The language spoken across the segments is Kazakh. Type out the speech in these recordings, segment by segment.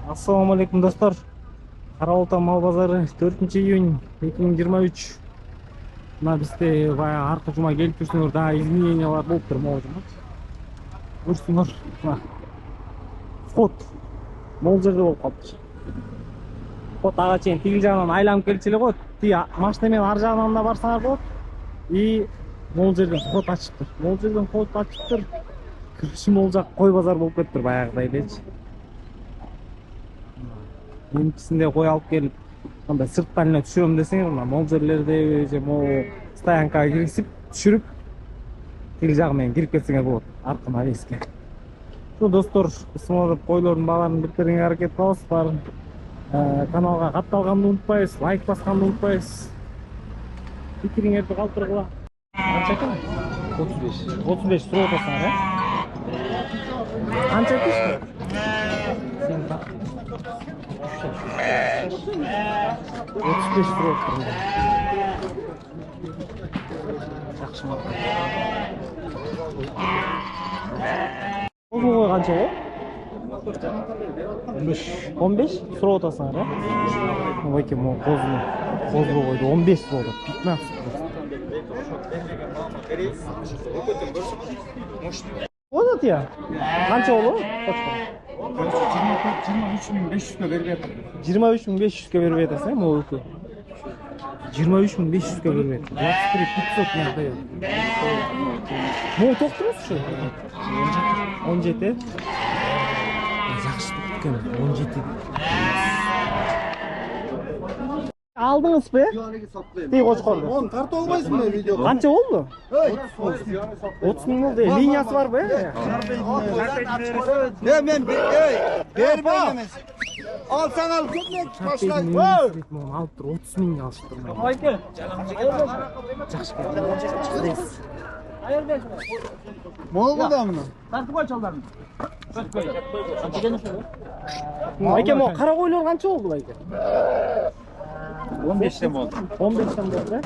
Assalamu alaikum dostlar. Қарауылта мал базары 4 июнь 2023. Мына бізде баяғы арқы жұма келіп жүрсеңдер, да изменениялар болып тұр мол жұма. Көрсеңдер, мына вход мол жерде болып қалыпты. Вход аға чейін тигіл жағынан айланып келчеле ғой. Машинамен ар жағынан да барсаңар болады. И мол жерден вход ашып тұр. Мол жерден вход ашып тұр. Кіріші мол жақ қой базар болып кетті баяғыдай элечи. Менікісінде қой алып келіп, андай сырттан эле түшүрөм десеңер, мол жерлерде же мол стоянкага киргизип, түшүрүп, тил жагы менен кирип кетсеңер болот, аркына веске. Шу достор, сиңер койлордун бааларын биртерүүгө аракет кылабыз. Баарын каналга катталганды унутпайбыз, лайк басканды унутпайбыз. Пикириңерди калтыргыла. Канча экен? 35. 35 сурап атасыңар, э? Канча экен? Сен 35 сурап атасың. Жакшы мал. Козу канча, э? 15 сурап атасыңар, э? Байке могу козу койду 15 сурап атат. 15. Oldu ya. Kança oldu? 23.500'e verip yatır. 23.500'e verip yatasın mı o ülke? 23.500'e verip yatır. 23.500 nerede yok? Ne toktunuz şu? 17. Yaxşı tutkan 17. Aldınız be? Değil koçkordu. Oğlum kart olmayız mı video? Kança oldu? 30 bin oldu. Linyası var be. Ben ver alsan al gitmek başla. Alıp dur 30 bin alıştırmayın. Haydi. Mol bu da mı? Kartı koy çaldarım. Ayke mo kara koylar kança oldu Ayke? 15'te mi oldu? 15'ten oldu be.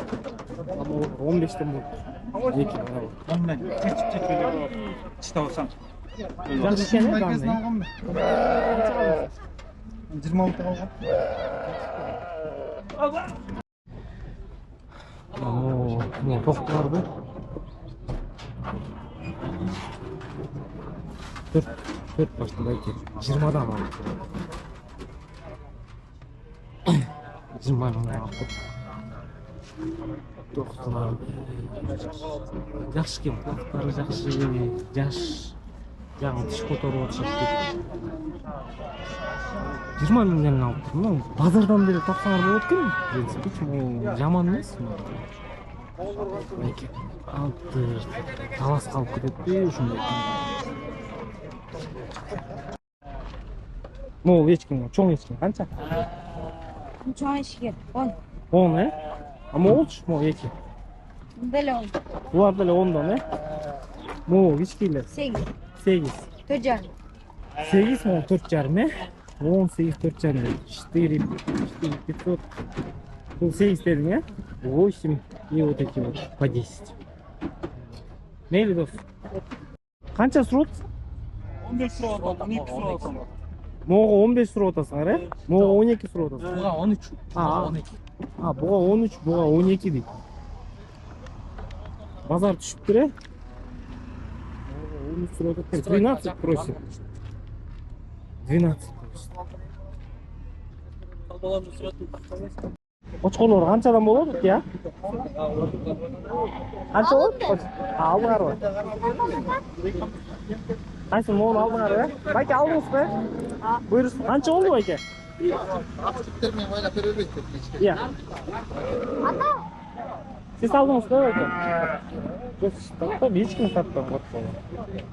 15'ten oldu. Yeki bana bak. Ondan çek böyle çıta olsam. Can düşene ben de. 26 aldım. Mo toklardı. 4 başta belki 20'dan aldı. 20'dan aldı. 90 aldı. Yaxşı kim? Kulakları yaxşı. Yaş. Жаңы тиш көтөрүп атышат деп. 20 миңден алып турмун. Базардан бери тапсаңар болот экен. В принципе, жаман эмес. Эки алты талас калып кететпи ушундай. Могу эчким, чоң эчким канча? Чоң эчки 10. 10, э? А могулчу, могу эки. Деле 10. Булар деле 10дан, э? Могу кичкейлер. 8. 8. 4,5. 8 мол 4,5, э? 18 4,5. 4 500. Бұл 8 дедің, э? 8 и вот эти вот по 10. Мейлі дос? Қанша сұрот? 15 сұрот, 12 сұрот. Моға 15 сұрот атасыңар, э? Моға 12 сұрот атасыңар. Буга 13. Буга 13, буга 12 дейді. Базар түшіп тұр, э? 13 сұрот атасыңар. 12 просит. 12 просит. Qo'chqorlar qanchadan bo'ladi aka? Qancha bo'ladi? Aldinglar va. Qaysi mo'ni aldinglar va? Aka aldingizmi? Buyursiz. Qancha oldi aka? Termin o'ylab beribdi. Ya. Siz aldingizmi aka? Yo'q, tabii hech kim satdim qo'chqor.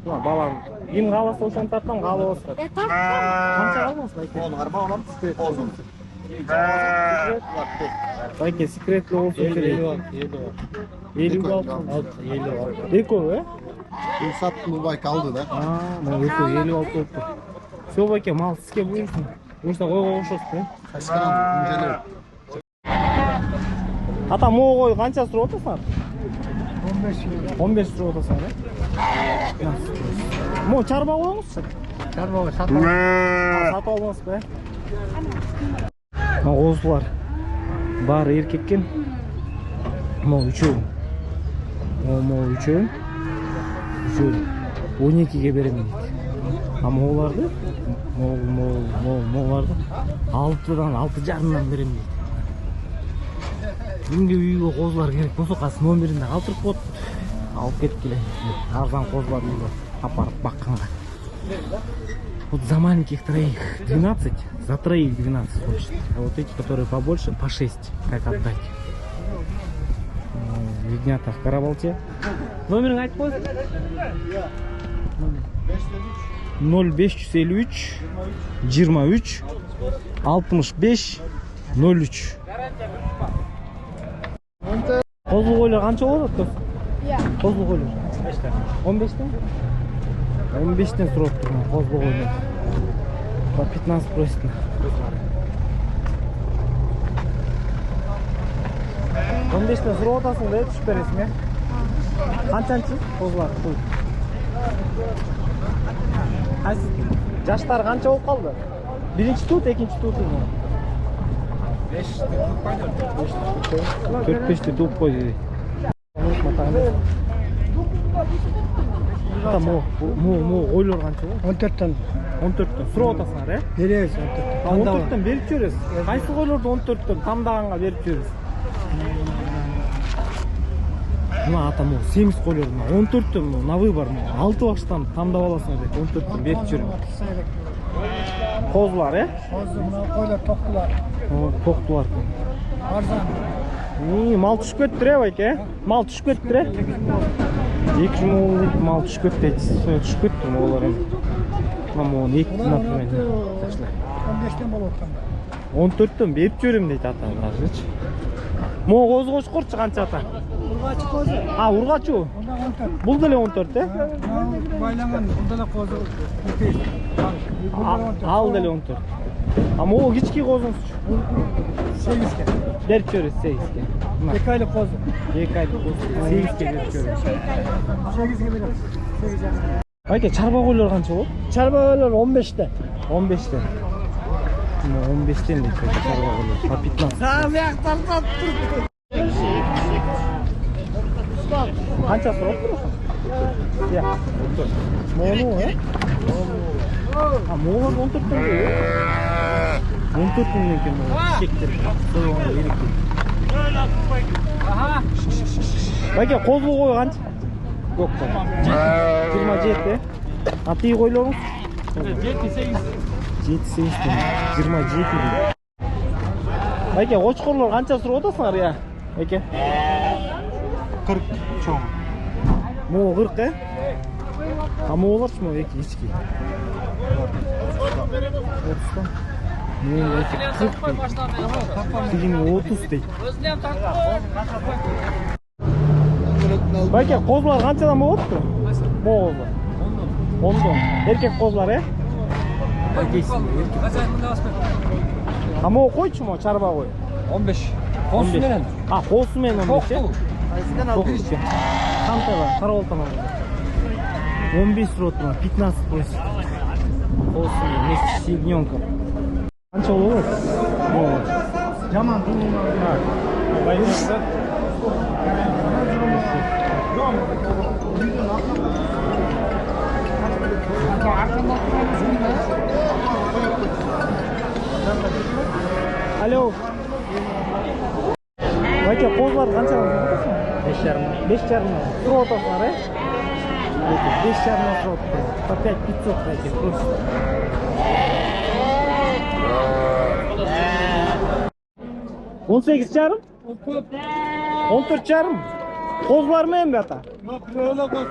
Mana balam, kim qalasa o'shani tartam, qalasa. Qancha aldingiz aka? 10 arba olam. Olsun. Aka, sekretli olsun kerak. 56. Eko, he? Sattım bu bay kaldı da. Mana eko 56 oldu. Все, aka, mal sizga buyursin. O'shda qo'yga o'xshaysiz, he? Kaçkaran incele. Ata, mo'g qo'y qancha surib o'tasan? 15 15 surib o'tasan, he? Mo charba qo'yingizchi. Çarmıha satma. Сатып алмас be. Қозылар бар еркеккен. Мынау үшеуін. Мынау үшеуін. 12-ге беремін дейді. Оларды оларды 6-дан 6,5-дан беремін дейді. Бүгінге үйге қозылар керек болса қасы номерінде қалдырып қойып алып кетіп келе. Арзан қозылар үйге апарып баққанға. Вот за маленьких троих 12, за троих 12 хочет. А вот эти, которые побольше, по 6, как отдать. Ягнята в Карабалте. Номерін айтып қойсын. 0553 23 65 03. Қозы қойлар қанша болады? Иә. Қозы қойлар 15-тен? 15-тен сұрап тұрмын қозы қойлар. По 15 просит. Он бештен сұрап отасың да, түшіп бересің, е? Қаншанчы қозылар? Қайсы? Жаштар қанша болып қалды? Бірінші тут, екінші тут. 4-5-те туып қой дейді. Ойлар қанша ғой? 14'ten. 14'тен сұрап отасыңар, е? Береміз 14'ten. 14'тен беріп жүресіз. Қайсы қойларды 14'тен тамдағанға беріп жүресіз? Мына атам ол семіз қойлар, 14'тен на выбор, 6 бақштан тамдап аласыңар деп 14'тен беріп жүрем. Қозылар, е? Қозы, мына қойлар тоқтылар. Тоқтылар. Арзан. Мал түшіп көттір, е, байке? Мал түшіп көттір, е? 2 мол дейді, мал түшіп көттір. Түшіп көттір, олар енді. Мына оны 2-тен например. 15'ten болып отқанда. 14'тен беріп жүрем дейді ата. Мұғы қозы қош құртшы қанша ата? Urgaçı kozu. Urgaçı o. Onda 14. Бұл дәле 14, е? Baylangan, bunda da kozu. Ал дәле 14. Мұғы кички қозын 8'ke. беріп жүресіз 8-ке. 2 aylık kozu. 2 айлық қозы 8-ке беріп жүресіз. 8'ke veririz. 8'e. Байке, чарба қойлар қанша болады? Çarba koyular 15'te. 15'тен. 15'тен дейді чарба қойлар. По 15. Қанша сұрап тұрсың? Иә. Мону, е? Моғар 14'тен бе? 14'тен екен ол кектер. Соғанға ереккен. Байке, қозы қой қанша? Yok da. 27, e? Atıyı koyuyoruz. 7-8. 27 дейді. Байке, қошқорлар қанша сұрап отырсыңар, я? Байке? 40 çoğun. Моғы 40, е? Моғыларшы мо, еке, ешке? 30'dan. Моғы еке 40 дейді. Деген 30 дейді. Байке, қозылар қаншадан болып отыр? Моғылар. 10'dan. Erkek қозылар, е? Байкесін, еркек. Моғы қойшы мо, чарба қой? 15. Kosumen. Қосымен 15, е? Тоқшы. Қантай бар, қарауылтан бар. 15 ротына, 15 просит. Қосымен, вместе с ягненком. Қанша olur? Жаман тұлғына. Байкесін. Alo. Байке, қозылар қаншадан сұрап отырсың? 5,5. Сұрап отырсыңар, е? 5,5 сұрап отырсың. По 500 байке, просто. 18,5? 14,5? Қозылар ма ең бе ата? 14,5.